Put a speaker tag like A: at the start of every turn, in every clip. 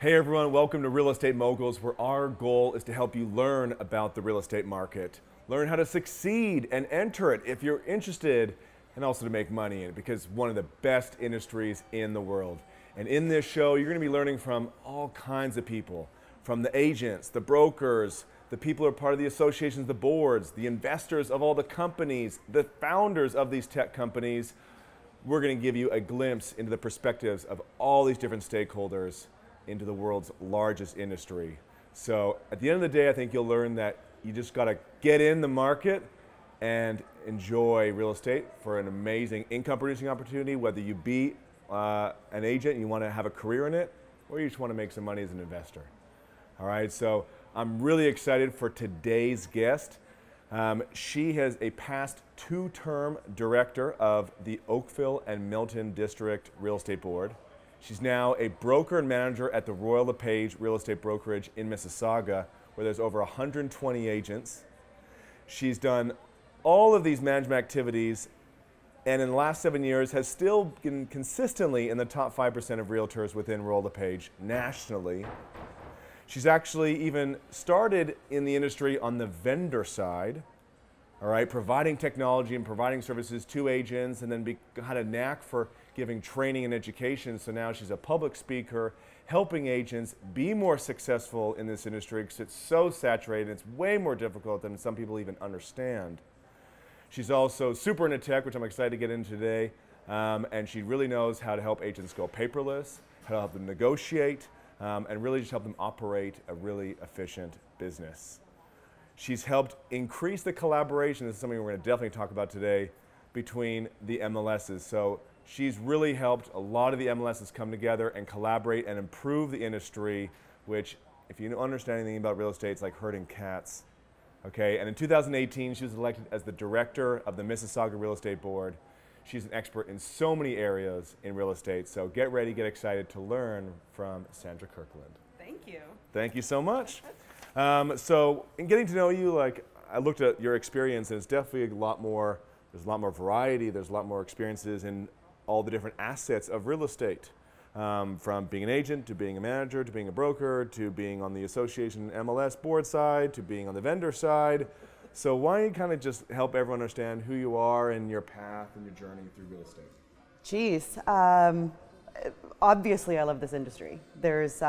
A: Hey everyone, welcome to Real Estate Moguls, where our goal is to help you learn about the real estate market, learn how to succeed and enter it if you're interested, and also to make money in it, because it's one of the best industries in the world. And in this show, you're going to be learning from all kinds of people, from the agents, the brokers, the people who are part of the associations, the boards, the investors of all the companies, the founders of these tech companies. We're going to give you a glimpse into the perspectives of all these different stakeholders into the world's largest industry. So at the end of the day, I think you'll learn that you just got to get in the market and enjoy real estate for an amazing income producing opportunity, whether you be an agent and you want to have a career in it, or you just want to make some money as an investor. All right, so I'm really excited for today's guest. She has a past two-term director of the Oakville and Milton District Real Estate Board. She's now a broker and manager at the Royal Lepage Real Estate Brokerage in Mississauga, where there's over 120 agents. She's done all of these management activities, and in the last 7 years has still been consistently in the top 5% of realtors within Royal Lepage nationally. She's actually even started in the industry on the vendor side, all right, providing technology and providing services to agents, and then had a knack for giving training and education. So now she's a public speaker, helping agents be more successful in this industry because it's so saturated. It's way more difficult than some people even understand. She's also super into tech, which I'm excited to get into today, and she really knows how to help agents go paperless, how to help them negotiate, and really just help them operate a really efficient business. She's helped increase the collaboration, this is something we're going to definitely talk about today, between the MLSs. So she's really helped a lot of the MLSs come together and collaborate and improve the industry, which, if you don't understand anything about real estate, it's like herding cats. Okay, and in 2018, she was elected as the director of the Mississauga Real Estate Board. She's an expert in so many areas in real estate, so get ready, get excited to learn from Sandra Kirkland.
B: Thank you.
A: Thank you so much. So in getting to know you, I looked at your experience, and it's definitely there's a lot more variety, there's a lot more experiences in all the different assets of real estate, from being an agent, to being a manager, to being a broker, to being on the association MLS board side, to being on the vendor side. So why don't you kind of just help everyone understand who you are and your path and your journey through real estate?
B: Geez, obviously I love this industry. There's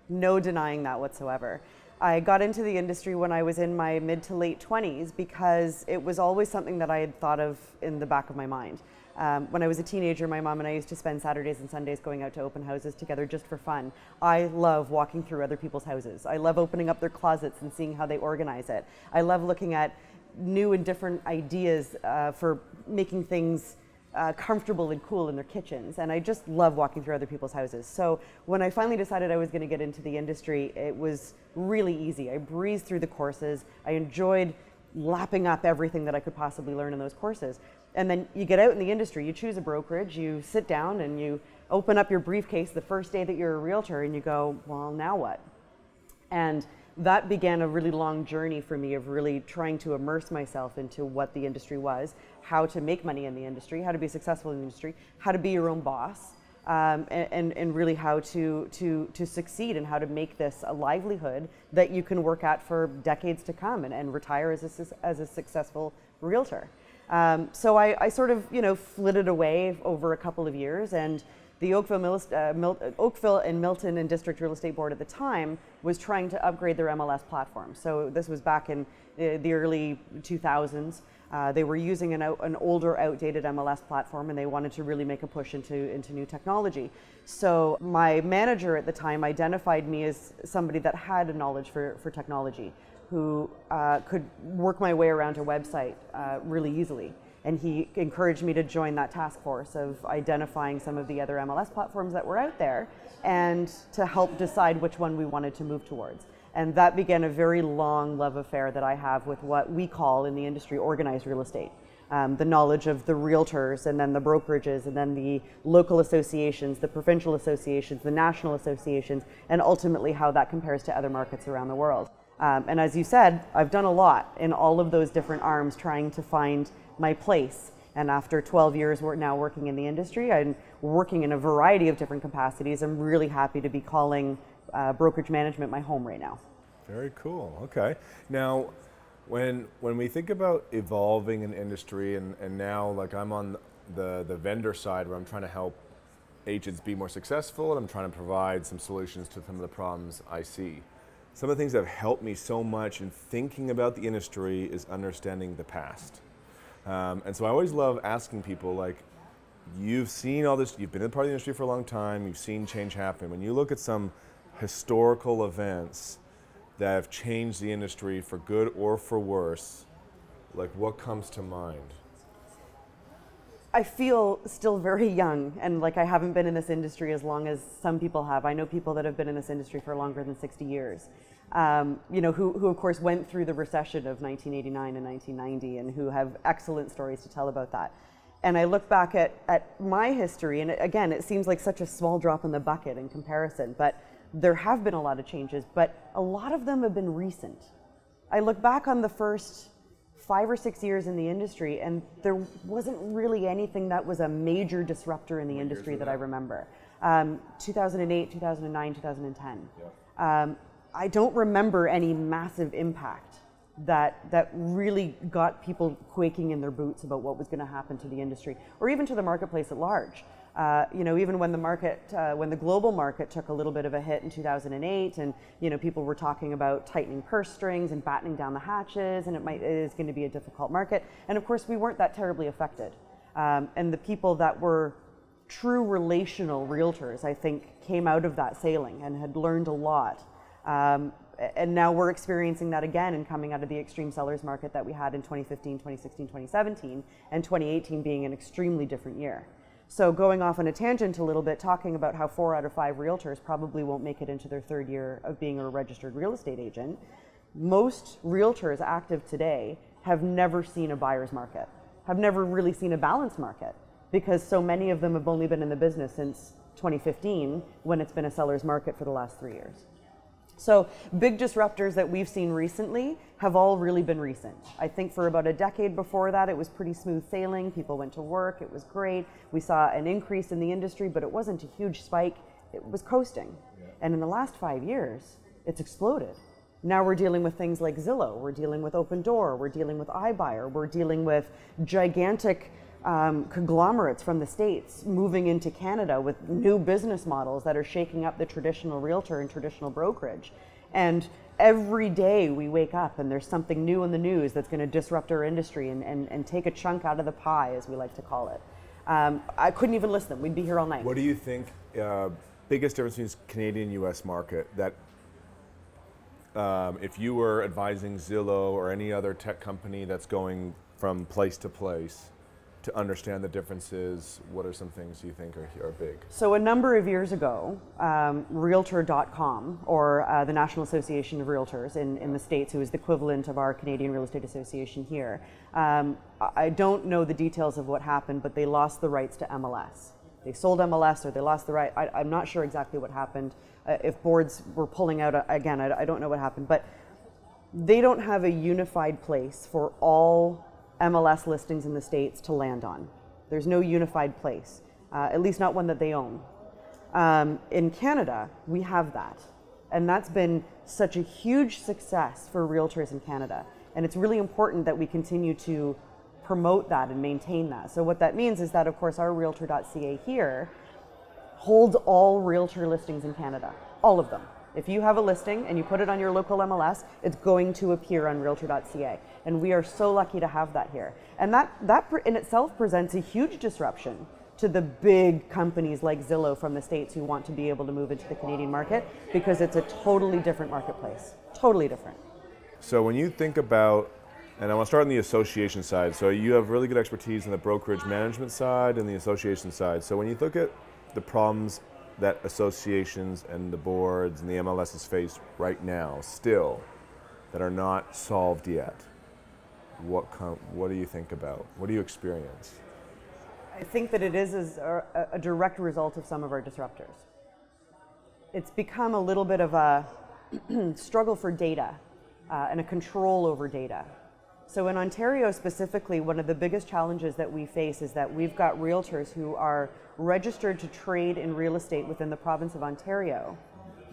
B: no denying that whatsoever. I got into the industry when I was in my mid to late 20s because it was always something that I had thought of in the back of my mind. When I was a teenager, my mom and I used to spend Saturdays and Sundays going out to open houses together just for fun. I love walking through other people's houses. I love opening up their closets and seeing how they organize it. I love looking at new and different ideas for making things comfortable and cool in their kitchens, and I just love walking through other people's houses. So when I finally decided I was going to get into the industry, it was really easy. I breezed through the courses. I enjoyed lapping up everything that I could possibly learn in those courses. And then you get out in the industry, you choose a brokerage, you sit down and you open up your briefcase the first day that you're a realtor and you go, well, now what? And that began a really long journey for me of really trying to immerse myself into what the industry was, how to make money in the industry, how to be successful in the industry, how to be your own boss, and really how to succeed and how to make this a livelihood that you can work at for decades to come and retire as a successful realtor. So I sort of, flitted away over a couple of years, and the Oakville and Milton and District Real Estate Board at the time was trying to upgrade their MLS platform. So this was back in the early 2000s. They were using an older, outdated MLS platform, and they wanted to really make a push into new technology. So my manager at the time identified me as somebody that had a knowledge for technology, who could work my way around a website really easily. And he encouraged me to join that task force of identifying some of the other MLS platforms that were out there and to help decide which one we wanted to move towards. And that began a very long love affair that I have with what we call in the industry organized real estate. The knowledge of the realtors, and then the brokerages, and then the local associations, the provincial associations, the national associations, and ultimately how that compares to other markets around the world. And as you said, I've done a lot in all of those different arms trying to find my place And after 12 years now working in the industry, I'm working in a variety of different capacities. I'm really happy to be calling brokerage management my home right now.
A: Very cool. Okay. Now, when we think about evolving an industry, and now like I'm on the vendor side where I'm trying to help agents be more successful, and I'm trying to provide some solutions to some of the problems I see. Some of the things that have helped me so much in thinking about the industry is understanding the past. And so I always love asking people, like, you've seen all this, you've been in part of the industry for a long time, you've seen change happen. When you look at some historical events that have changed the industry for good or for worse, like what comes to mind?
B: I feel still very young, and like I haven't been in this industry as long as some people have. I know people that have been in this industry for longer than 60 years, you know, who of course went through the recession of 1989 and 1990 and who have excellent stories to tell about that. And I look back at my history, and again, it seems like such a small drop in the bucket in comparison, but there have been a lot of changes, but a lot of them have been recent. I look back on the first 5 or 6 years in the industry, and there wasn't really anything that was a major disruptor in the industry that I remember. 2008, 2009, 2010. Yeah. I don't remember any massive impact that really got people quaking in their boots about what was going to happen to the industry, or even to the marketplace at large. You know, even when the market, when the global market took a little bit of a hit in 2008, and you know, people were talking about tightening purse strings and battening down the hatches, and it is going to be a difficult market. And of course, we weren't that terribly affected. And the people that were true relational realtors, I think, came out of that sailing and had learned a lot. And now we're experiencing that again and coming out of the extreme sellers market that we had in 2015, 2016, 2017, and 2018 being an extremely different year. So going off on a tangent a little bit, talking about how 4 out of 5 realtors probably won't make it into their 3rd year of being a registered real estate agent. Most realtors active today have never seen a buyer's market, have never really seen a balanced market, because so many of them have only been in the business since 2015, when it's been a seller's market for the last 3 years. So big disruptors that we've seen recently have all really been recent. I think for about a decade before that, it was pretty smooth sailing. People went to work, it was great. We saw an increase in the industry, but it wasn't a huge spike. It was coasting. Yeah. And in the last 5 years, it's exploded. Now we're dealing with things like Zillow, we're dealing with Open Door, we're dealing with iBuyer, we're dealing with gigantic conglomerates from the States moving into Canada with new business models that are shaking up the traditional realtor and traditional brokerage. And every day we wake up and there's something new in the news that's going to disrupt our industry and take a chunk out of the pie, as we like to call it. I couldn't even list them. We'd be here all night.
A: What do you think biggest difference between Canadian and US market that if you were advising Zillow or any other tech company that's going from place to place, to understand the differences, what are some things you think are big? So
B: a number of years ago, Realtor.com, or the National Association of Realtors in the States, who is the equivalent of our Canadian Real Estate Association here, I don't know the details of what happened, but they lost the rights to MLS. They sold MLS or they lost the right. I'm not sure exactly what happened. If boards were pulling out, again, I don't know what happened, but they don't have a unified place for all MLS listings in the States to land on. There's no unified place, at least not one that they own. In Canada, we have that. And that's been such a huge success for realtors in Canada. And it's really important that we continue to promote that and maintain that. So what that means is that, of course, our Realtor.ca here holds all realtor listings in Canada, all of them. If you have a listing and you put it on your local MLS, it's going to appear on Realtor.ca. And we are so lucky to have that here. And that in itself presents a huge disruption to the big companies like Zillow from the States who want to be able to move into the Canadian market, because it's a totally different marketplace, totally different.
A: So when you think about, and I want to start on the association side, so you have really good expertise on the brokerage management side and the association side. So when you look at the problems that associations and the boards and the MLSs face right now still that are not solved yet, what do you think about? What do you experience?
B: I think that it is a direct result of some of our disruptors. It's become a little bit of a struggle for data and a control over data. So in Ontario specifically, one of the biggest challenges that we face is that we've got realtors who are registered to trade in real estate within the province of Ontario,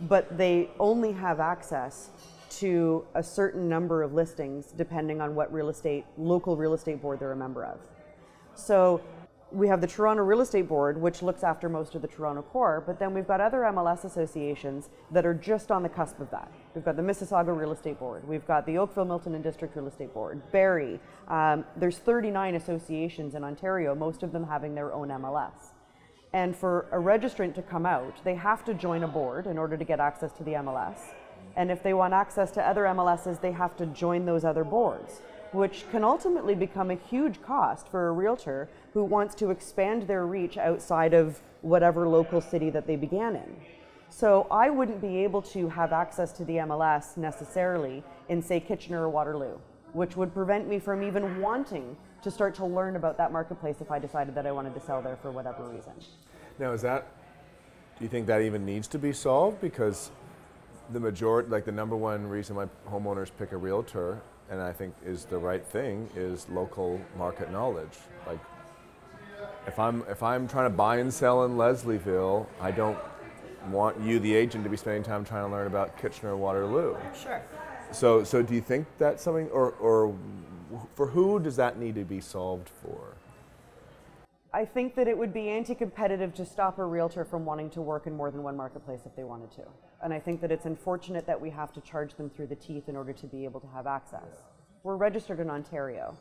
B: but they only have access to a certain number of listings depending on what local real estate board they're a member of. So we have the Toronto Real Estate Board, which looks after most of the Toronto core, but then we've got other MLS associations that are just on the cusp of that. We've got the Mississauga Real Estate Board, we've got the Oakville, Milton and District Real Estate Board, Barrie. There's 39 associations in Ontario, most of them having their own MLS. And for a registrant to come out, they have to join a board in order to get access to the MLS. And if they want access to other MLSs, they have to join those other boards, which can ultimately become a huge cost for a realtor who wants to expand their reach outside of whatever local city that they began in. So I wouldn't be able to have access to the MLS necessarily in, say, Kitchener or Waterloo, which would prevent me from even wanting to start to learn about that marketplace if I decided that I wanted to sell there for whatever reason.
A: Now, do you think that even needs to be solved? Because the majority, like the number one reason why homeowners pick a realtor, and I think is the right thing, is local market knowledge. Like, if I'm trying to buy and sell in Leslieville, I don't want you, the agent, to be spending time trying to learn about Kitchener or Waterloo.
B: Sure.
A: So do you think that's something, or for who does that need to be solved for?
B: I think that it would be anti-competitive to stop a realtor from wanting to work in more than one marketplace if they wanted to. And I think that it's unfortunate that we have to charge them through the teeth in order to be able to have access. We're registered in Ontario.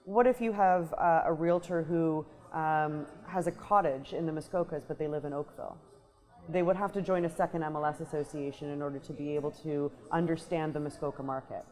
B: What if you have a realtor who has a cottage in the Muskokas, but they live in Oakville? They would have to join a second MLS association in order to be able to understand the Muskoka market.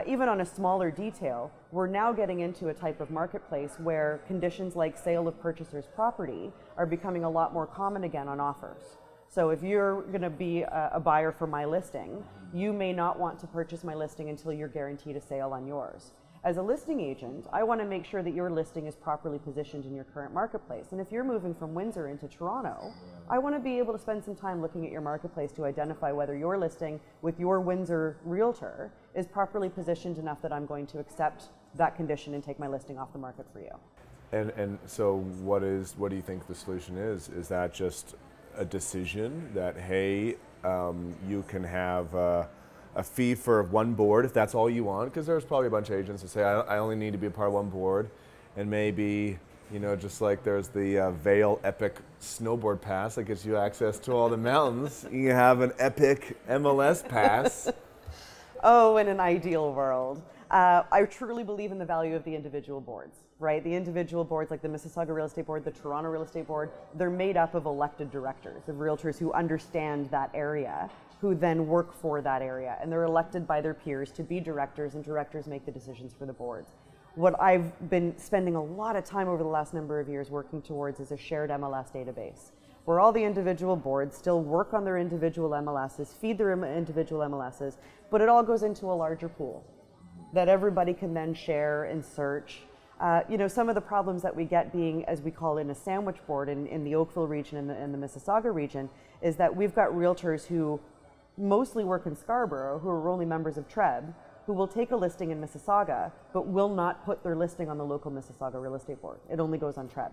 B: Even on a smaller detail, we're now getting into a type of marketplace where conditions like sale of purchaser's property are becoming a lot more common again on offers. So if you're going to be a buyer for my listing, you may not want to purchase my listing until you're guaranteed a sale on yours. As a listing agent, I want to make sure that your listing is properly positioned in your current marketplace. And if you're moving from Windsor into Toronto, I want to be able to spend some time looking at your marketplace to identify whether your listing with your Windsor realtor is properly positioned enough that I'm going to accept that condition and take my listing off the market for you.
A: And so what do you think the solution is? Is that just a decision that, hey, you can have a fee for one board if that's all you want? Because there's probably a bunch of agents that say, I only need to be a part of one board. And maybe, just like there's the Vail Epic snowboard pass that gives you access to all the mountains, you have an Epic MLS pass.
B: Oh, in an ideal world. I truly believe in the value of the individual boards, right? The individual boards like the Mississauga Real Estate Board, the Toronto Real Estate Board, they're made up of elected directors, of realtors who understand that area, who then work for that area. And they're elected by their peers to be directors, and directors make the decisions for the boards. What I've been spending a lot of time over the last number of years working towards is a shared MLS database, where all the individual boards still work on their individual MLSs, feed their individual MLSs, but it all goes into a larger pool that everybody can then share and search. Some of the problems that we get being, as we call it, in a sandwich board in the Oakville region and the Mississauga region, is that we've got realtors who mostly work in Scarborough, who are only members of TREB, who will take a listing in Mississauga, but will not put their listing on the local Mississauga Real Estate Board. It only goes on TREB.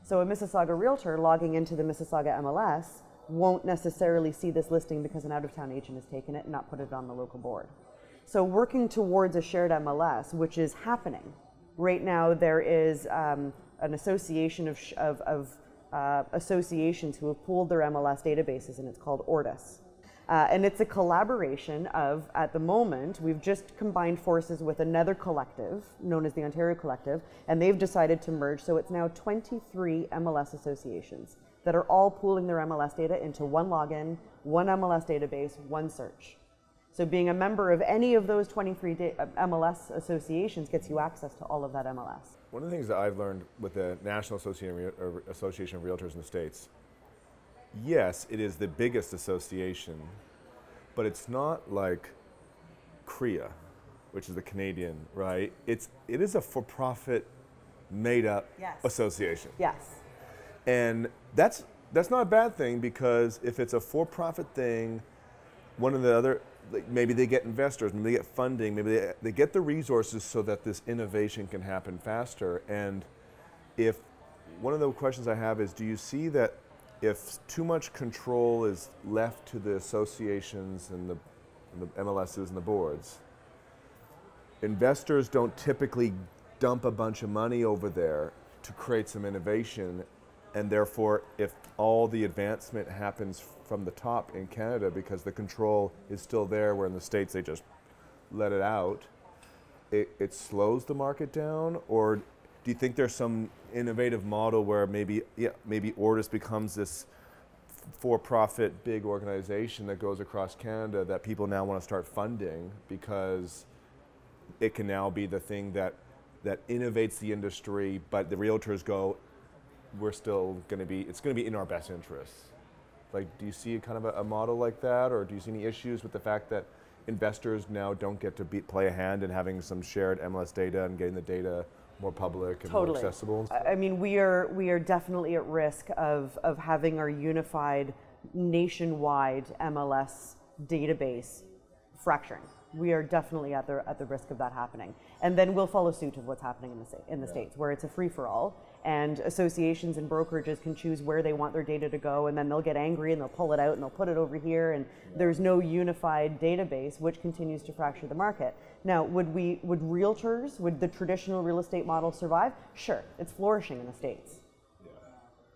B: So a Mississauga realtor logging into the Mississauga MLS won't necessarily see this listing because an out-of-town agent has taken it and not put it on the local board. So working towards a shared MLS, which is happening. Right now there is an association of associations who have pooled their MLS databases, and it's called Ortis. And it's a collaboration of, at the moment, we've just combined forces with another collective known as the Ontario Collective, and they've decided to merge, so it's now 23 MLS associations that are all pooling their MLS data into one login, one MLS database, one search. So being a member of any of those 23 MLS associations gets you access to all of that MLS.
A: One of the things that I've learned with the National Association of Realtors in the States, yes, it is the biggest association, but it's not like CREA, which is the Canadian, right? It is a for-profit, made-up association.
B: Yes.
A: And that's not a bad thing, because if it's a for-profit thing, one of the other like maybe they get investors, maybe they get funding, maybe they get the resources so that this innovation can happen faster. And if one of the questions I have is, do you see that if too much control is left to the associations and the MLSs and the boards, investors don't typically dump a bunch of money over there to create some innovation, and therefore if all the advancement happens from the top in Canada because the control is still there, where in the States they just let it out, it slows the market down? Or do you think there's some innovative model where maybe Ortis becomes this for-profit big organization that goes across Canada that people now want to start funding because it can now be the thing that innovates the industry, but the realtors go, we're still going to be, it's going to be in our best interests? Like, do you see kind of a model like that, or do you see any issues with the fact that investors now don't get to play a hand in having some shared MLS data and getting the data more public and more accessible?
B: I mean, we are definitely at risk of having our unified nationwide MLS database fracturing. We are definitely at the risk of that happening. And then we'll follow suit of what's happening in the States, where it's a free-for-all, and associations and brokerages can choose where they want their data to go, and then they'll get angry and they'll pull it out and they'll put it over here, and there's no unified database, which continues to fracture the market. Now, would realtors, would the traditional real estate model survive? Sure, it's flourishing in the States,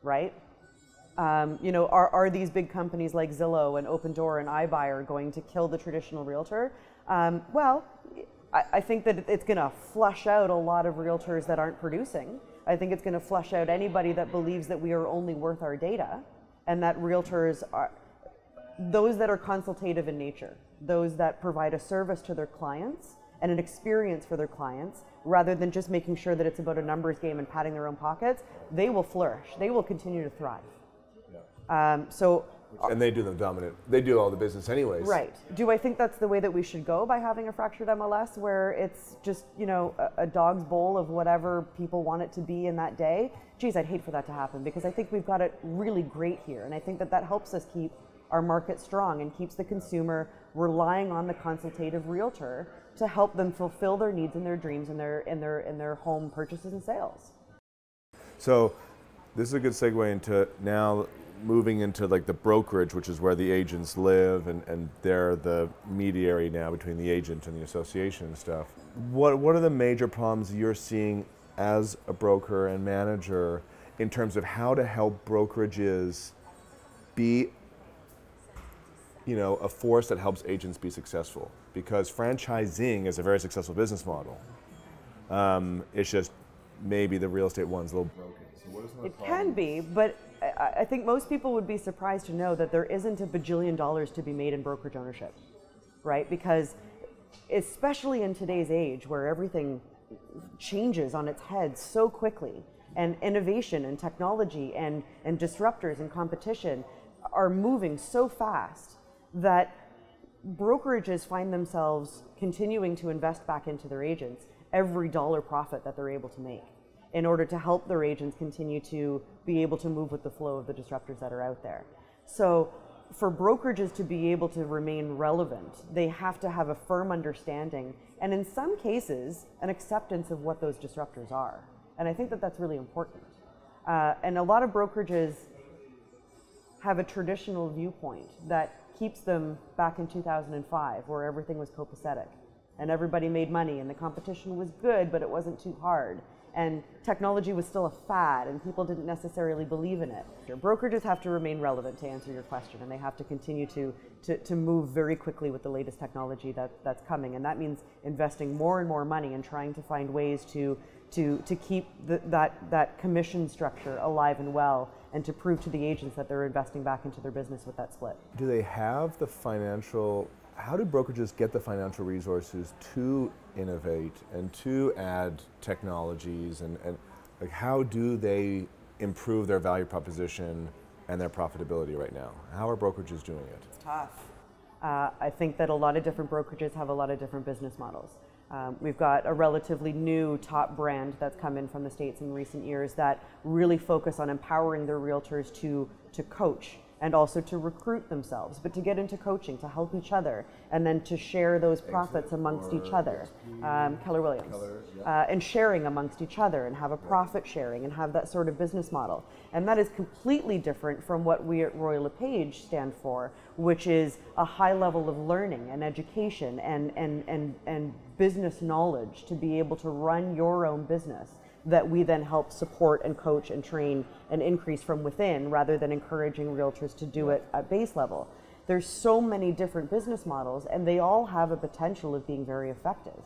B: right? You know, are these big companies like Zillow and Open Door and iBuyer going to kill the traditional realtor? Well, I think that it's going to flush out a lot of realtors that aren't producing. I think it's going to flush out anybody that believes that we are only worth our data, and that realtors are those that are consultative in nature, those that provide a service to their clients and an experience for their clients, rather than just making sure that it's about a numbers game and patting their own pockets. They will flourish. They will continue to thrive.
A: And they do the dominant, they do all the business anyways.
B: Right. Do I think that's the way that we should go, by having a fractured MLS where it's just, you know, a dog's bowl of whatever people want it to be in that day? Geez, I'd hate for that to happen, because I think we've got it really great here. And I think that helps us keep our market strong and keeps the consumer relying on the consultative realtor to help them fulfill their needs and their dreams in their home purchases and sales.
A: So this is a good segue into now moving into like the brokerage, which is where the agents live, and they're the mediary now between the agent and the association and stuff. What are the major problems you're seeing as a broker and manager in terms of how to help brokerages be, you know, a force that helps agents be successful? Because franchising is a very successful business model. It's just maybe the real estate one's a little broken. So what are some of the problems?
B: It can be, but I think most people would be surprised to know that there isn't $1 bajillion to be made in brokerage ownership, right? Because especially in today's age, where everything changes on its head so quickly, and innovation and technology and disruptors and competition are moving so fast, that brokerages find themselves continuing to invest back into their agents every dollar profit that they're able to make, in order to help their agents continue to be able to move with the flow of the disruptors that are out there. So for brokerages to be able to remain relevant, they have to have a firm understanding, and in some cases, an acceptance of what those disruptors are. And I think that that's really important. And a lot of brokerages have a traditional viewpoint that keeps them back in 2005, where everything was copacetic and everybody made money and the competition was good, but it wasn't too hard. And technology was still a fad, and people didn't necessarily believe in it. Brokerages have to remain relevant, to answer your question, and they have to continue to move very quickly with the latest technology that's coming. And that means investing more and more money and trying to find ways to keep that commission structure alive and well, and to prove to the agents that they're investing back into their business with that split.
A: Do they have the financial, how do brokerages get the financial resources to innovate and to add technologies, and like how do they improve their value proposition and their profitability right now? How are brokerages doing it?
B: It's tough. I think that a lot of different brokerages have a lot of different business models. We've got a relatively new top brand that's come in from the States in recent years that really focus on empowering their realtors to coach and also to recruit themselves, but to get into coaching, to help each other, and then to share those profits amongst each other. Keller Williams. And sharing amongst each other, and have a profit sharing, and have that sort of business model. And that is completely different from what we at Royal Lepage stand for, which is a high level of learning and education and business knowledge to be able to run your own business, that we then help support and coach and train and increase from within, rather than encouraging realtors to do it at base level. There's so many different business models, and they all have a potential of being very effective.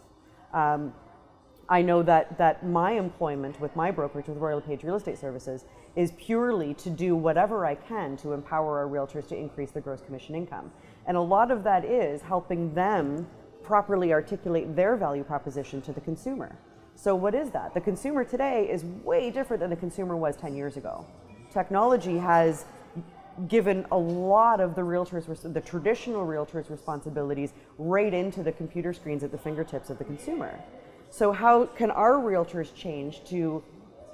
B: I know that my employment with my brokerage, with Royal Lepage Real Estate Services, is purely to do whatever I can to empower our realtors to increase their gross commission income. And a lot of that is helping them properly articulate their value proposition to the consumer. So what is that? The consumer today is way different than the consumer was 10 years ago. Technology has given a lot of the realtors, the traditional realtors' responsibilities right into the computer screens at the fingertips of the consumer. So how can our realtors change to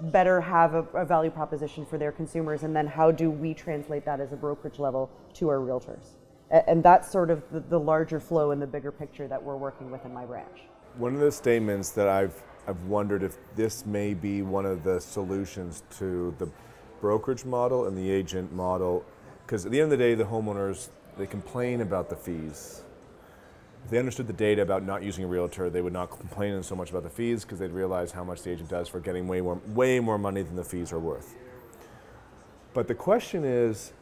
B: better have a value proposition for their consumers, and then how do we translate that as a brokerage level to our realtors? And that's sort of the larger flow and the bigger picture that we're working with in my branch.
A: One of the statements that I've wondered if this may be one of the solutions to the brokerage model and the agent model, because at the end of the day, the homeowners, they complain about the fees. If they understood the data about not using a realtor, they would not complain so much about the fees, because they'd realize how much the agent does for getting way more money than the fees are worth. But the question is,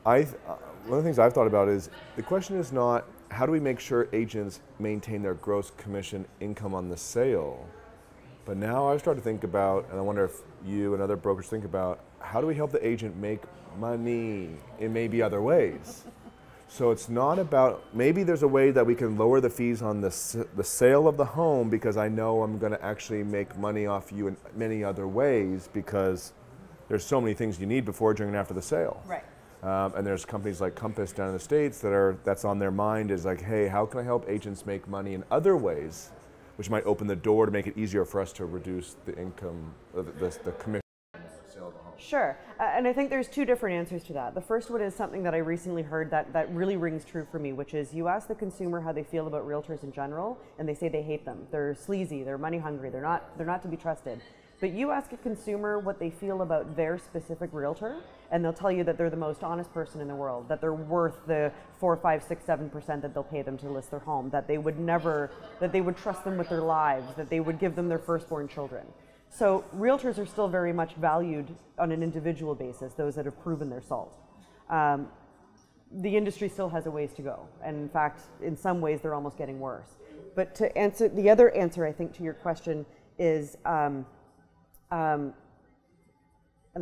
A: one of the things I've thought about is, the question is not how do we make sure agents maintain their gross commission income on the sale, but now I've started to think about, and I wonder if you and other brokers think about, how do we help the agent make money in maybe other ways? So it's not about, maybe there's a way that we can lower the fees on the sale of the home, because I know I'm going to actually make money off you in many other ways, because there's so many things you need before, during, and after the sale.
B: Right.
A: And there's companies like Compass down in the States that's on their mind, is like, hey, how can I help agents make money in other ways, which might open the door to make it easier for us to reduce the income, the commission.
B: Sure, and I think there's two different answers to that. The first one is something that I recently heard that really rings true for me, which is, you ask the consumer how they feel about realtors in general, and they say they hate them. They're sleazy, they're money hungry, they're not to be trusted. But you ask a consumer what they feel about their specific realtor, and they'll tell you that they're the most honest person in the world, that they're worth the 4, 5, 6, 7% that they'll pay them to list their home, that they would trust them with their lives, that they would give them their firstborn children. So realtors are still very much valued on an individual basis, those that have proven their salt. The industry still has a ways to go, and in fact, in some ways, they're almost getting worse. But to answer, the other answer, I think, to your question is, and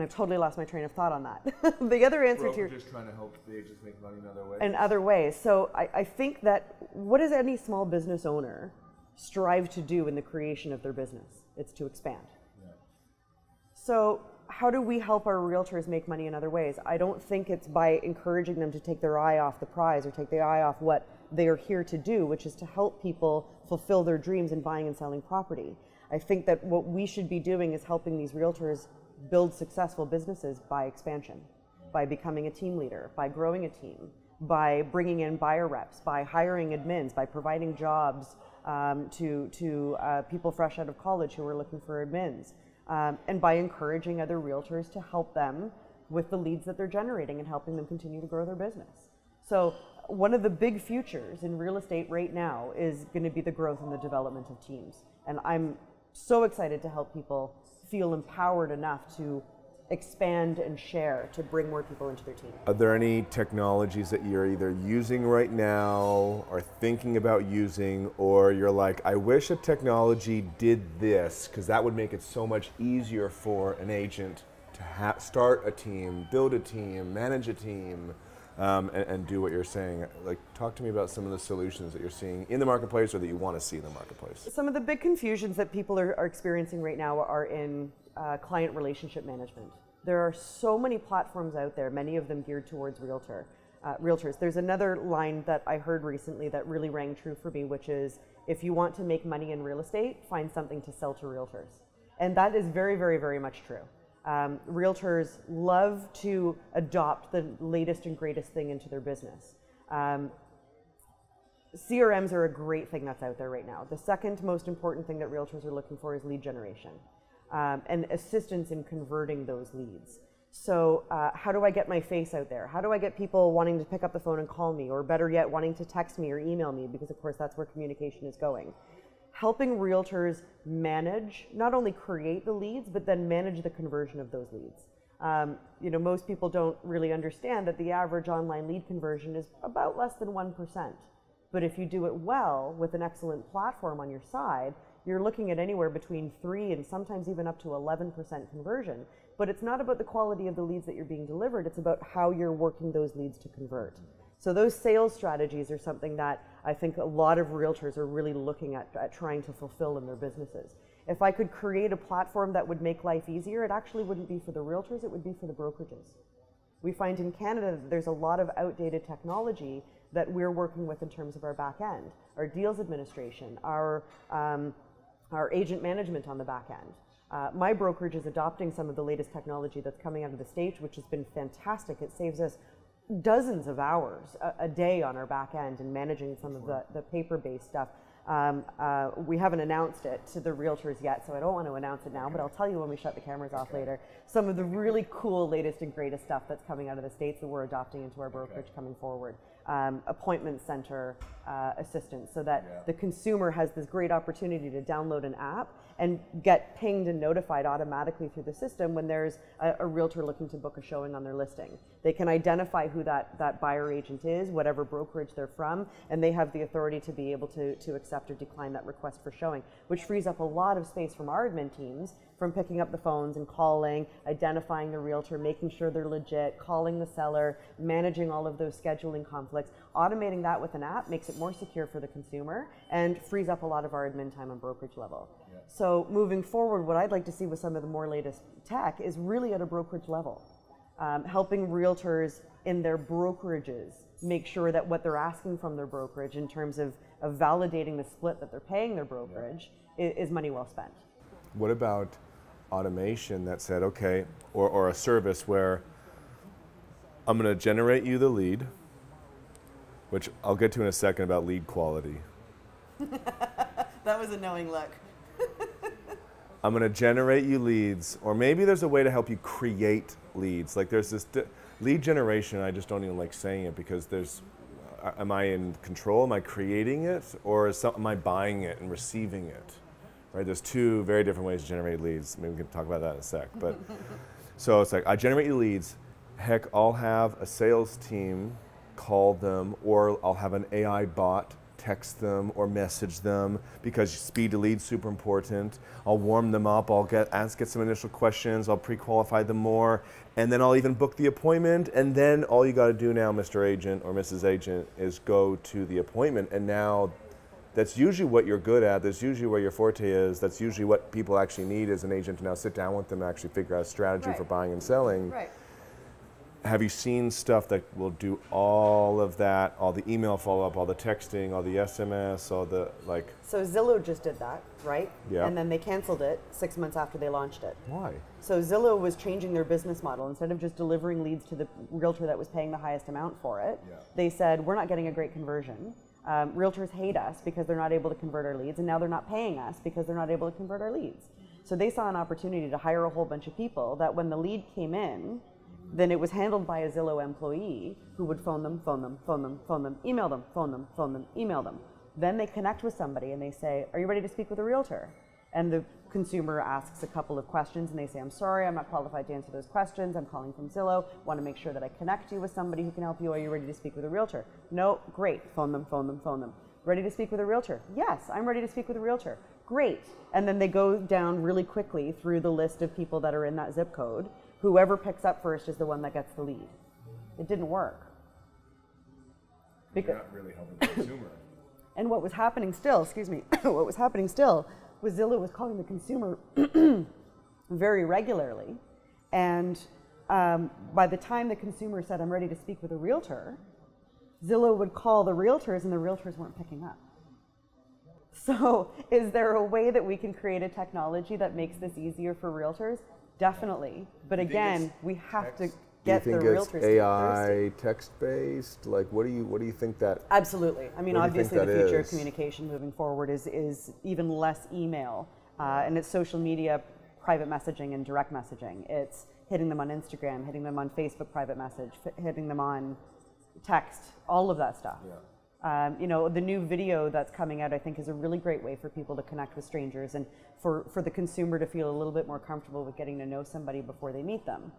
B: I've totally lost my train of thought on that. The other answer to your...
A: Just trying to help the agents make money in other ways.
B: In other ways. So I think that, what does any small business owner strive to do in the creation of their business? It's to expand. Yeah. So how do we help our realtors make money in other ways? I don't think it's by encouraging them to take their eye off the prize, or take their eye off what they are here to do, which is to help people fulfill their dreams in buying and selling property. I think that what we should be doing is helping these realtors build successful businesses by expansion, by becoming a team leader, by growing a team, by bringing in buyer reps, by hiring admins, by providing jobs to people fresh out of college who are looking for admins, and by encouraging other realtors to help them with the leads that they're generating and helping them continue to grow their business. So one of the big futures in real estate right now is going to be the growth and the development of teams. And I'm so excited to help people feel empowered enough to expand and share, to bring more people into their team.
A: Are there any technologies that you're either using right now or thinking about using, or you're like, I wish a technology did this, because that would make it so much easier for an agent to start a team, build a team, manage a team, and do what you're saying? Like, talk to me about some of the solutions that you're seeing in the marketplace, or that you want to see in the marketplace.
B: Some of the big confusions that people are experiencing right now are in client relationship management. There are so many platforms out there, many of them geared towards realtors. There's another line that I heard recently that really rang true for me, which is, if you want to make money in real estate, find something to sell to realtors. And that is very, very, very much true. Realtors love to adopt the latest and greatest thing into their business. CRMs are a great thing that's out there right now. The second most important thing that realtors are looking for is lead generation and assistance in converting those leads. So how do I get my face out there? How do I get people wanting to pick up the phone and call me, or better yet, wanting to text me or email me, because of course that's where communication is going. Helping realtors manage, not only create the leads, but then manage the conversion of those leads. You know, most people don't really understand that the average online lead conversion is about less than 1%. But if you do it well with an excellent platform on your side, you're looking at anywhere between 3 and sometimes even up to 11% conversion. But it's not about the quality of the leads that you're being delivered, it's about how you're working those leads to convert. So those sales strategies are something that I think a lot of realtors are really looking at trying to fulfill in their businesses. If I could create a platform that would make life easier, it actually wouldn't be for the realtors, it would be for the brokerages. We find in Canada that there's a lot of outdated technology that we're working with in terms of our back end, our deals administration, our agent management on the back end. My brokerage is adopting some of the latest technology that's coming out of the States, which has been fantastic. It saves us dozens of hours a day on our back end and managing some of the paper-based stuff. We haven't announced it to the realtors yet, so I don't want to announce it now, but I'll tell you when we shut the cameras off later. Some of the really cool latest and greatest stuff that's coming out of the States that we're adopting into our brokerage coming forward. Appointment center assistance, so that the consumer has this great opportunity to download an app and get pinged and notified automatically through the system when there's a realtor looking to book a showing on their listing. They can identify who that buyer agent is, whatever brokerage they're from, and they have the authority to be able to accept or decline that request for showing, which frees up a lot of space from our admin teams from picking up the phones and calling, identifying the realtor, making sure they're legit, calling the seller, managing all of those scheduling conflicts. Automating that with an app makes it more secure for the consumer and frees up a lot of our admin time on brokerage level. Yeah. So moving forward, what I'd like to see with some of the more latest tech is really at a brokerage level, helping realtors in their brokerages make sure that what they're asking from their brokerage in terms of validating the split that they're paying their brokerage is money well spent.
A: What about automation that said, okay, or a service where I'm going to generate you the lead, which I'll get to in a second about lead quality.
B: That was a knowing look.
A: I'm going to generate you leads, or maybe there's a way to help you create leads. Like there's this lead generation, I just don't even like saying it because there's, am I in control? Am I creating it? Or am I buying it and receiving it? Right? There's two very different ways to generate leads. Maybe we can talk about that in a sec. But so it's like I generate you leads. Heck, I'll have a sales team call them, or I'll have an AI bot text them or message them because speed to lead is super important. I'll warm them up. I'll get some initial questions. I'll pre-qualify them more, and then I'll even book the appointment. And then all you got to do now, Mr. Agent or Mrs. Agent, is go to the appointment. And now that's usually what you're good at. That's usually where your forte is. That's usually what people actually need as an agent to now sit down with them and actually figure out a strategy for buying and selling. Right. Have you seen stuff that will do all of that, all the email follow-up, all the texting, all the SMS, all the like?
B: So Zillow just did that, right?
A: Yeah.
B: And then they canceled it 6 months after they launched it.
A: Why?
B: So Zillow was changing their business model. Instead of just delivering leads to the realtor that was paying the highest amount for it, they said, we're not getting a great conversion. Realtors hate us because they're not able to convert our leads, and now they're not paying us because they're not able to convert our leads. So they saw an opportunity to hire a whole bunch of people that when the lead came in, then it was handled by a Zillow employee who would phone them, email them, email them. Then they connect with somebody and they say, are you ready to speak with a realtor? And the consumer asks a couple of questions and they say, I'm sorry, I'm not qualified to answer those questions. I'm calling from Zillow. Want to make sure that I connect you with somebody who can help you. Are you ready to speak with a realtor? No, great. Phone them. Ready to speak with a realtor? Yes, I'm ready to speak with a realtor. Great. And then they go down really quickly through the list of people that are in that zip code. Whoever picks up first is the one that gets the lead. It didn't work.
A: Because you're not really helping the consumer.
B: And what was happening still, what was happening still was Zillow was calling the consumer very regularly. And by the time the consumer said, I'm ready to speak with a realtor, Zillow would call the realtors and the realtors weren't picking up. So is there a way that we can create a technology that makes this easier for realtors? Definitely. But again, we have to get the
C: do you think
B: realtors
C: it's AI text-based? Like, what do you think that?
B: Absolutely. I mean, obviously the future of
C: is?
B: communication moving forward is even less email, and it's social media, private messaging, and direct messaging. It's hitting them on Instagram, hitting them on Facebook private message, hitting them on text, all of that stuff.
A: Yeah.
B: You know, the new video that's coming out, I think, is a really great way for people to connect with strangers and for the consumer to feel a little bit more comfortable with getting to know somebody before they meet them.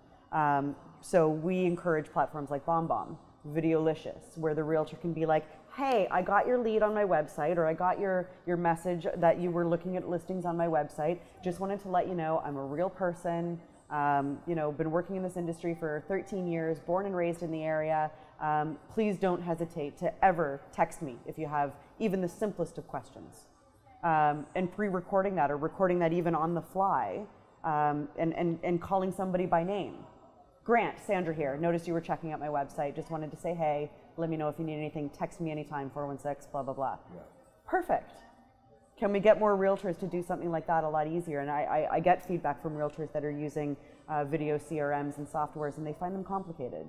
B: So we encourage platforms like BombBomb, Videolicious, where the realtor can be like, hey, I got your lead on my website, or I got your message that you were looking at listings on my website. Just wanted to let you know I'm a real person, you know, been working in this industry for 13 years, born and raised in the area. Please don't hesitate to ever text me if you have even the simplest of questions. And pre-recording that, or recording that even on the fly, and calling somebody by name. Grant, Sandra here. Noticed you were checking out my website. Just wanted to say hey. Let me know if you need anything. Text me anytime, 416, blah, blah, blah.
A: Yeah.
B: Perfect. Can we get more realtors to do something like that a lot easier? And I get feedback from realtors that are using video CRMs and softwares, and they find them complicated.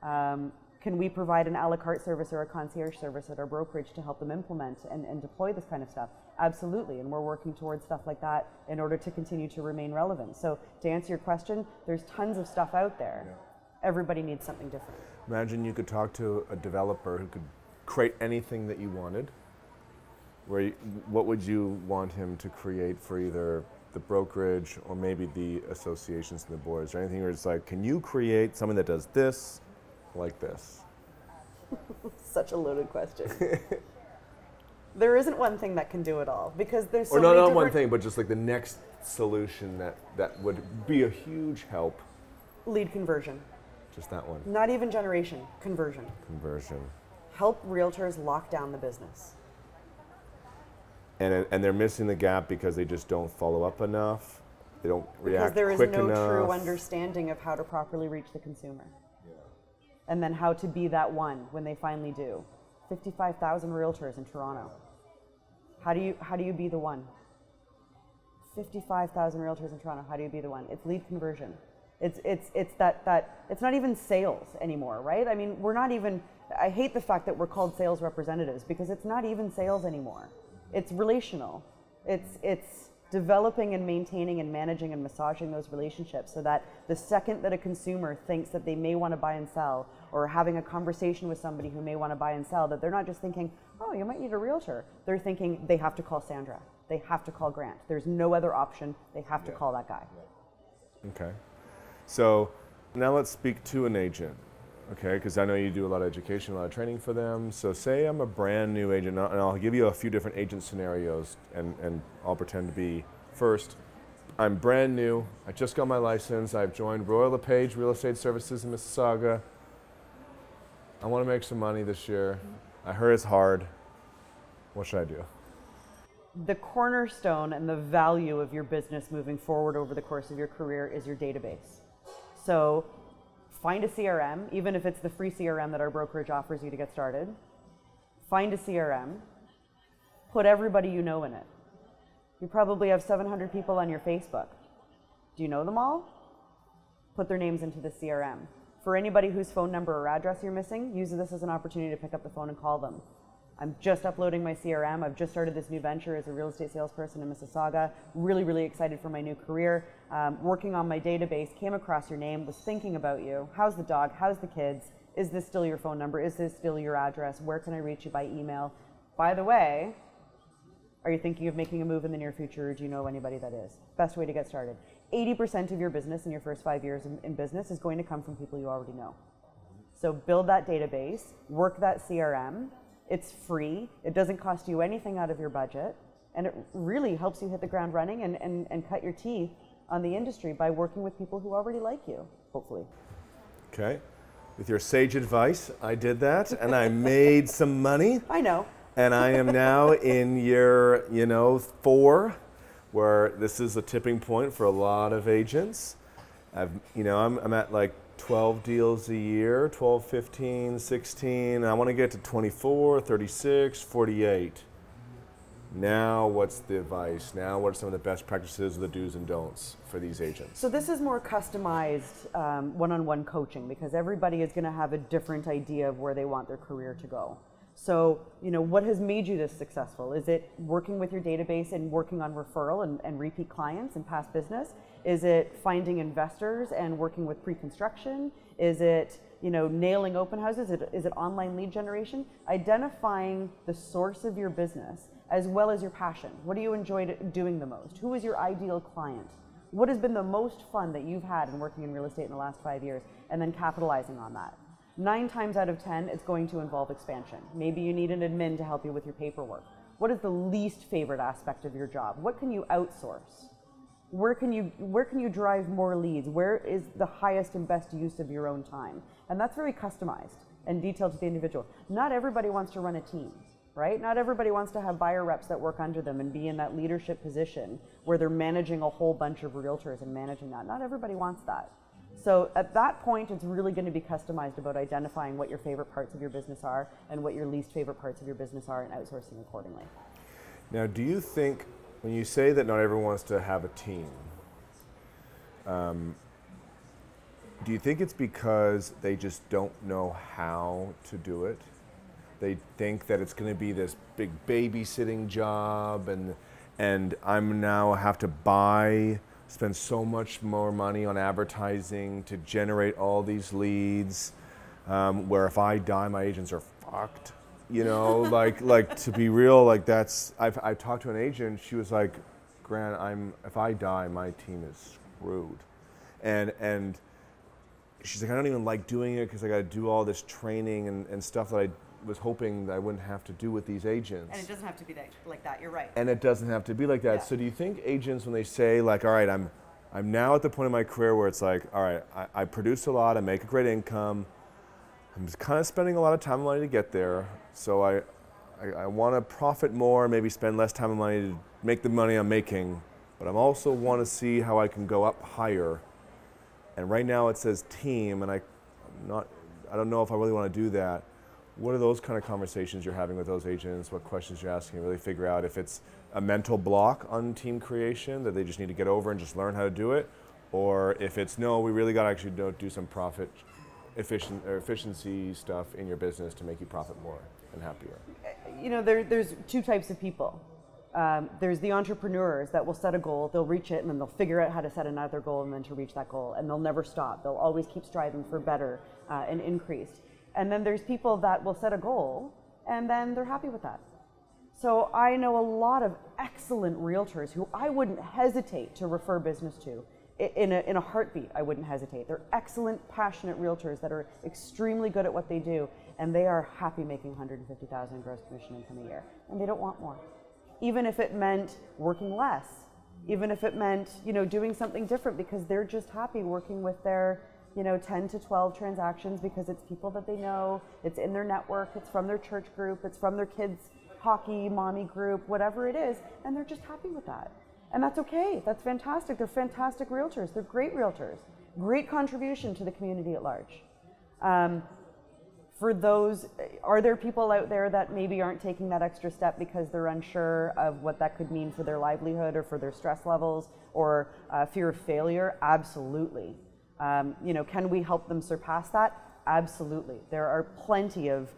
B: Can we provide an a la carte service or a concierge service at our brokerage to help them implement and deploy this kind of stuff? Absolutely, and we're working towards stuff like that in order to continue to remain relevant. So to answer your question, there's tons of stuff out there.
A: Yeah.
B: Everybody needs something different.
A: Imagine you could talk to a developer who could create anything that you wanted. What would you want him to create for either the brokerage or maybe the associations and the boards, or anything where it's like, can you create something that does this like this?
B: Such a loaded question. There isn't one thing that can do it all, because there's so
A: or
B: many
A: not
B: different...
A: one thing, but just like the next solution that would be a huge help.
B: Lead conversion.
A: Just that one.
B: Not even generation, conversion.
A: Conversion.
B: Help realtors lock down the business.
A: And they're missing the gap because they just don't follow up enough. They don't react quick enough.
B: Because there is no true understanding of how to properly reach the consumer.
A: Yeah.
B: And then how to be that one when they finally do. 55,000 realtors in Toronto. How do you be the one? 55,000 realtors in Toronto. How do you be the one? It's lead conversion. It's that it's not even sales anymore, right? I mean, we're not even. I hate the fact that we're called sales representatives, because it's not even sales anymore. It's relational. It's developing and maintaining and managing and massaging those relationships, so that the second that a consumer thinks that they may want to buy and sell, or having a conversation with somebody who may want to buy and sell, that they're not just thinking, oh, you might need a realtor. They're thinking they have to call Sandra. They have to call Grant. There's no other option. They have to call that guy.
A: Okay. So now let's speak to an agent, okay? Because I know you do a lot of education, a lot of training for them. So say I'm a brand new agent, and I'll give you a few different agent scenarios, and I'll pretend to be first. I'm brand new. I just got my license. I've joined Royal Lepage Real Estate Services in Mississauga. I want to make some money this year. I heard it's hard. What should I do?
B: The cornerstone and the value of your business moving forward over the course of your career is your database. So find a CRM, even if it's the free CRM that our brokerage offers you to get started. Find a CRM. Put everybody you know in it. You probably have 700 people on your Facebook. Do you know them all? Put their names into the CRM. For anybody whose phone number or address you're missing, use this as an opportunity to pick up the phone and call them. I'm just uploading my CRM. I've just started this new venture as a real estate salesperson in Mississauga. Really, really excited for my new career. Working on my database, came across your name, was thinking about you. How's the dog? How's the kids? Is this still your phone number? Is this still your address? Where can I reach you by email? By the way, are you thinking of making a move in the near future, or do you know anybody that is? Best way to get started. 80% of your business in your first 5 years in business is going to come from people you already know. So build that database, work that CRM. It's free. It doesn't cost you anything out of your budget. And it really helps you hit the ground running and cut your teeth on the industry by working with people who already like you, hopefully.
A: Okay. With your sage advice, I did that, and I made some money.
B: I know.
A: And I am now in year, 4, where this is a tipping point for a lot of agents. I'm at like 12 deals a year, 12, 15, 16. I want to get to 24, 36, 48. Now what's the advice? Now what are some of the best practices, the do's and don'ts for these agents?
B: So this is more customized one-on-one coaching, because everybody is going to have a different idea of where they want their career to go. So, what has made you this successful? Is it working with your database and working on referral and repeat clients and past business? Is it finding investors and working with pre-construction? Is it, nailing open houses? Is it online lead generation? Identifying the source of your business as well as your passion. What do you enjoy doing the most? Who is your ideal client? What has been the most fun that you've had in working in real estate in the last 5 years? And then capitalizing on that. 9 times out of 10, it's going to involve expansion. Maybe you need an admin to help you with your paperwork. What is the least favorite aspect of your job? What can you outsource? Where can you drive more leads? Where is the highest and best use of your own time? And that's very customized and detailed to the individual. Not everybody wants to run a team, right? Not everybody wants to have buyer reps that work under them and be in that leadership position where they're managing a whole bunch of realtors and managing that. Not everybody wants that. So at that point, it's really going to be customized about identifying what your favorite parts of your business are and what your least favorite parts of your business are, and outsourcing accordingly.
A: Now, do you think, when you say that not everyone wants to have a team, do you think it's because they just don't know how to do it? They think that it's going to be this big babysitting job, and I'm now have to spend so much more money on advertising to generate all these leads, where if I die, my agents are fucked. Like to be real, like I talked to an agent, she was like, Grant, if I die, my team is screwed. And she's like, I don't even like doing it because I got to do all this training and stuff that I was hoping that I wouldn't have to do with these agents.
B: And it doesn't have to be like that, you're right.
A: And it doesn't have to be like that. Yeah. So do you think agents, when they say like, all right, I'm now at the point in my career where it's like, all right, I produce a lot, I make a great income, I'm just kind of spending a lot of time and money to get there, so I want to profit more, maybe spend less time and money to make the money I'm making, but I also want to see how I can go up higher. And right now it says team, and I don't know if I really want to do that. What are those kind of conversations you're having with those agents? What questions you're asking to really figure out if it's a mental block on team creation that they just need to get over and just learn how to do it, or if it's no, we really got to actually do some profit efficiency stuff in your business to make you profit more and happier?
B: There's 2 types of people. There's the entrepreneurs that will set a goal, they'll reach it, and then they'll figure out how to set another goal and then to reach that goal, and they'll never stop. They'll always keep striving for better and increased. And then there's people that will set a goal and then they're happy with that. So I know a lot of excellent realtors who I wouldn't hesitate to refer business to. In a heartbeat, I wouldn't hesitate. They're excellent, passionate realtors that are extremely good at what they do, and they are happy making $150,000 in gross commission income a year, and they don't want more. Even if it meant working less, even if it meant doing something different, because they're just happy working with their 10 to 12 transactions, because it's people that they know, it's in their network, it's from their church group, it's from their kids' hockey, mommy group, whatever it is, and they're just happy with that. And that's okay, that's fantastic. They're fantastic realtors, they're great realtors, great contribution to the community at large. For those, are there people out there that maybe aren't taking that extra step because they're unsure of what that could mean for their livelihood or for their stress levels or fear of failure? Absolutely. Can we help them surpass that? Absolutely. There are plenty of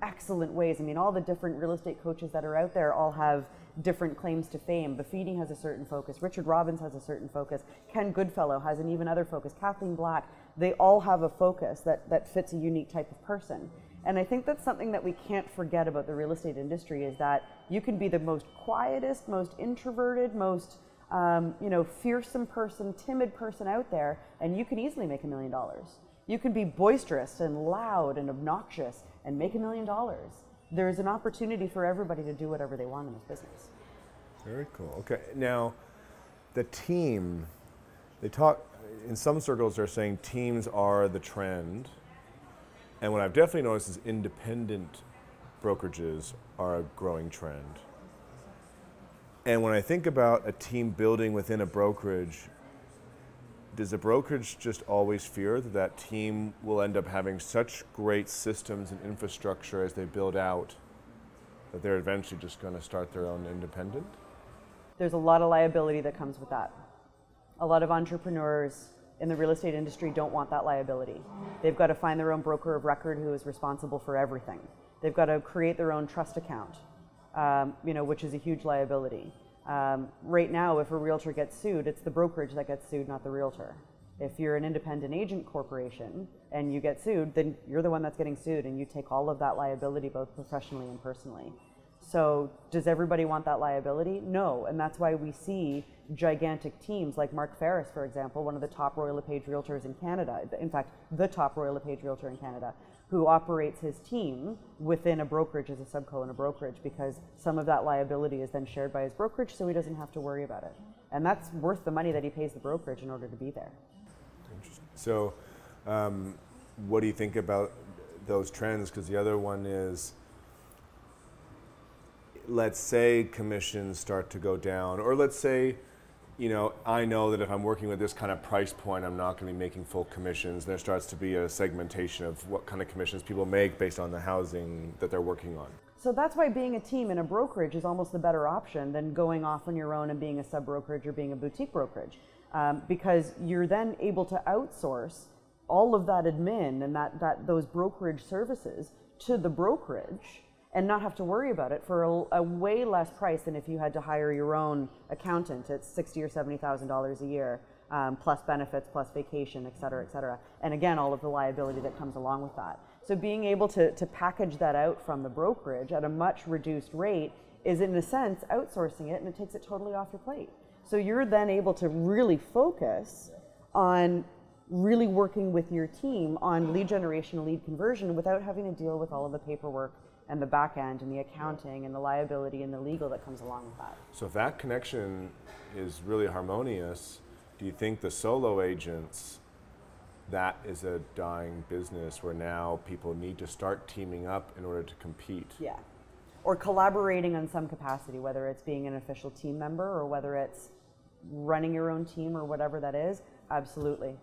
B: excellent ways. I mean, all the different real estate coaches that are out there all have different claims to fame. Buffini has a certain focus. Richard Robbins has a certain focus. Ken Goodfellow has an even other focus. Kathleen Black. They all have a focus that fits a unique type of person. And I think that's something that we can't forget about the real estate industry, is that you can be the most quietest, most introverted, most fearsome person, timid person out there, and you can easily make $1 million. You can be boisterous and loud and obnoxious and make $1 million. There's an opportunity for everybody to do whatever they want in this business.
A: Very cool. Okay, now the team, they talk, in some circles they're saying teams are the trend, and what I've definitely noticed is independent brokerages are a growing trend. And when I think about a team building within a brokerage, does a brokerage just always fear that that team will end up having such great systems and infrastructure as they build out that they're eventually just going to start their own independent?
B: There's a lot of liability that comes with that. A lot of entrepreneurs in the real estate industry don't want that liability. They've got to find their own broker of record who is responsible for everything. They've got to create their own trust account, which is a huge liability. Right now, if a realtor gets sued, it's the brokerage that gets sued, not the realtor. If you're an independent agent corporation and you get sued, then you're the one that's getting sued, and you take all of that liability, both professionally and personally. So does everybody want that liability? No, and that's why we see gigantic teams like Mark Ferris, for example, one of the top Royal Lepage realtors in Canada, in fact, the top Royal Lepage realtor in Canada, who operates his team within a brokerage as a subco in a brokerage, because some of that liability is then shared by his brokerage, so he doesn't have to worry about it. And that's worth the money that he pays the brokerage in order to be there.
A: Interesting. So what do you think about those trends? Because the other one is, let's say commissions start to go down, or let's say, I know that if I'm working with this kind of price point, I'm not going to be making full commissions. There starts to be a segmentation of what kind of commissions people make based on the housing that they're working on.
B: So that's why being a team in a brokerage is almost the better option than going off on your own and being a sub-brokerage or being a boutique brokerage, because you're then able to outsource all of that admin and those brokerage services to the brokerage, and not have to worry about it for a way less price than if you had to hire your own accountant. It's $60,000 or $70,000 a year, plus benefits, plus vacation, et cetera, et cetera. And again, all of the liability that comes along with that. So being able to package that out from the brokerage at a much reduced rate is, in a sense, outsourcing it, and it takes it totally off your plate. So you're then able to really focus on really working with your team on lead generation, lead conversion, without having to deal with all of the paperwork and the back end and the accounting and the liability and the legal that comes along with that.
A: So if that connection is really harmonious, do you think the solo agents, that is a dying business where now people need to start teaming up in order to compete?
B: Yeah. Or collaborating on some capacity, whether it's being an official team member or whether it's running your own team or whatever that is, absolutely.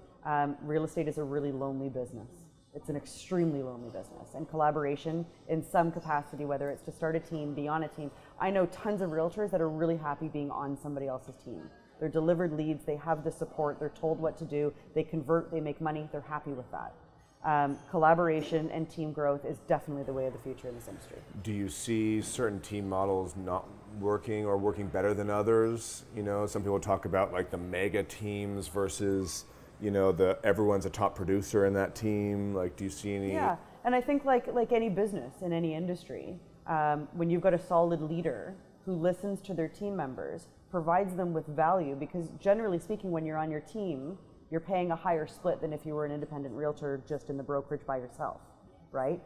B: Real estate is a really lonely business. It's an extremely lonely business, and collaboration in some capacity, whether it's to start a team, be on a team. I know tons of realtors that are really happy being on somebody else's team. They're delivered leads, they have the support, they're told what to do, they convert, they make money, they're happy with that. Collaboration and team growth is definitely the way of the future in this industry. Do
A: you see certain team models not working or working better than others? Some people talk about like the mega teams versus everyone's a top producer in that team. Like, do you see any?
B: Yeah, and I think like any business in any industry, when you've got a solid leader who listens to their team members, provides them with value, because generally speaking, when you're on your team, you're paying a higher split than if you were an independent realtor just in the brokerage by yourself, right?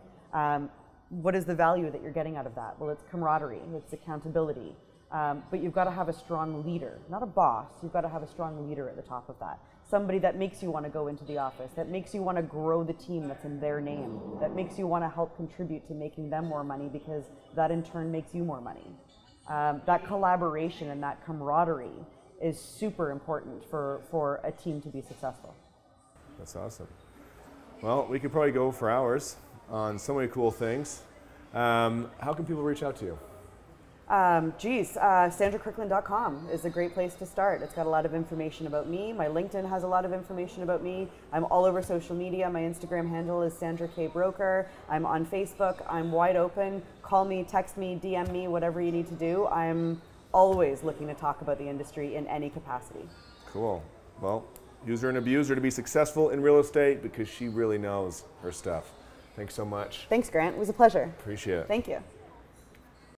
B: What is the value that you're getting out of that? Well, it's camaraderie, it's accountability, but you've got to have a strong leader, not a boss. You've got to have a strong leader at the top of that. Somebody that makes you want to go into the office, that makes you want to grow the team that's in their name, that makes you want to help contribute to making them more money, because that in turn makes you more money. That collaboration and that camaraderie is super important for a team to be successful.
A: That's awesome. Well, we could probably go for hours on so many cool things. How can people reach out to you?
B: SandraKirkland.com is a great place to start. It's got a lot of information about me. My LinkedIn has a lot of information about me. I'm all over social media. My Instagram handle is Sandra K Broker. I'm on Facebook. I'm wide open. Call me, text me, DM me, whatever you need to do. I'm always looking to talk about the industry in any capacity.
A: Cool. Well, use her and abuse her to be successful in real estate, because she really knows her stuff. Thanks so much.
B: Thanks, Grant. It was a pleasure.
A: Appreciate it.
B: Thank you.